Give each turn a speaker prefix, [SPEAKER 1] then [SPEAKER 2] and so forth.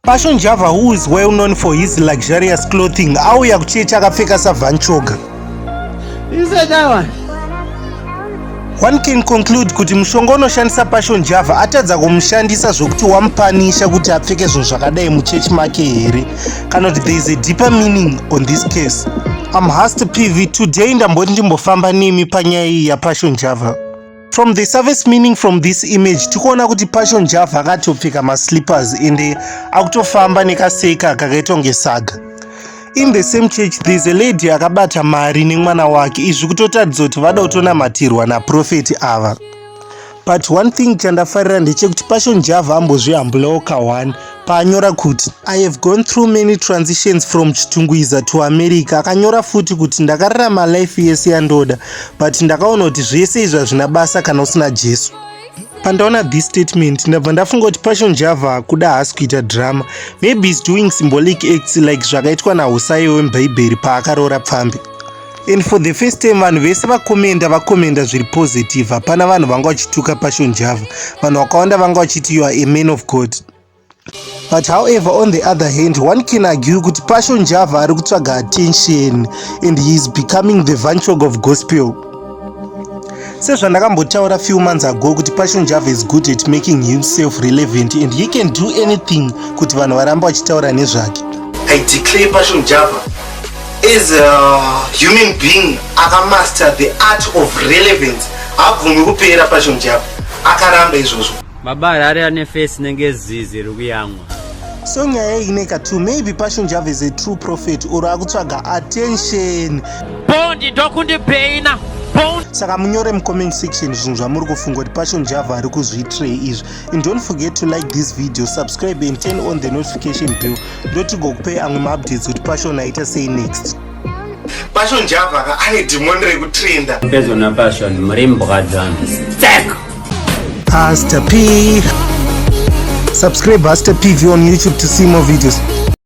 [SPEAKER 1] Passion Java, who is well known for his luxurious clothing, auya kuchecha akapfeka savanchoga.
[SPEAKER 2] You said that one.
[SPEAKER 1] One can conclude kuti mushonga unoshandisa Passion Java atadza kumushandisa zvokuti wamupanisha kuti apfeke zvinhu zvakadai muchechi make here, kana kuti there is a deeper meaning on this case. I'm Hasta PV. Today ndamboti ndimbofamba nemi panyaya iyi yaPassion Java. From the surface meaning from this image, tikuona kuti Passion Java akatopfeka maslippers ende akutofamba nekaseka kakaitwa ngesaga. In the same church, there is a lady akabata mari nemwana wake. Izvi kutotaridza kuti vada kutonamatirwa naprofeti ava. But one thing chandafarira ndechekuti Passion Java ambozvihambulawo kawani paanyora kuti I have gone through many transitions from Chitungwiza to America. Akanyora futi kuti ndakararama life yese yandoda, but ndakaona kuti zvese izvi hazvina basa kana usina Jesu. Pandaona this statement, ndabva ndafunga kuti Passion Java kuda hasi kuita drama. Maybe he's doing symbolic acts like zvakaitwa naHosea weMbire paakaroora pfambi. And for the first time vanhu vese vakomenda zviri positive. Hapana vanhu vanga vachituka Passion Java. Vanhu vakawanda vanga vachiti you are a man of God. But however, on the other hand, one can argue kuti Passion Java ari kutsvaga attention and he is becoming the vanchog of gospel. Sezvandakambotaura few months ago kuti Passion Java is good at making himself relevant and he can do anything kuti vanhu varamba vachitaura nezvake. I declare Passion Java is a human being akamaster the art of relevance. Habvumi kupera Passion Java akaramba izvozvo.
[SPEAKER 2] Mabara ari ane face nenge zizi rikuyamwa.
[SPEAKER 1] So nyaya ineka too, maybe Passion Java is a true prophet or akutsvaga attention.
[SPEAKER 2] Bondi ndokundipeina.
[SPEAKER 1] Saka munyore mucomment section zvinhu zvamuri kufunga kuti Passion Java ari kuzviitray izvi. And don't forget to like this video, subscribe and turn on the notification bell ndotigokupai amwe maupdates kuti Passion aita sei next. Passion Java ane demon rekutrenda.
[SPEAKER 2] Pezo na Passion mrimbwa dzana. Stack.
[SPEAKER 1] Hasta P. Subscribe Hasta PV on YouTube to see more videos.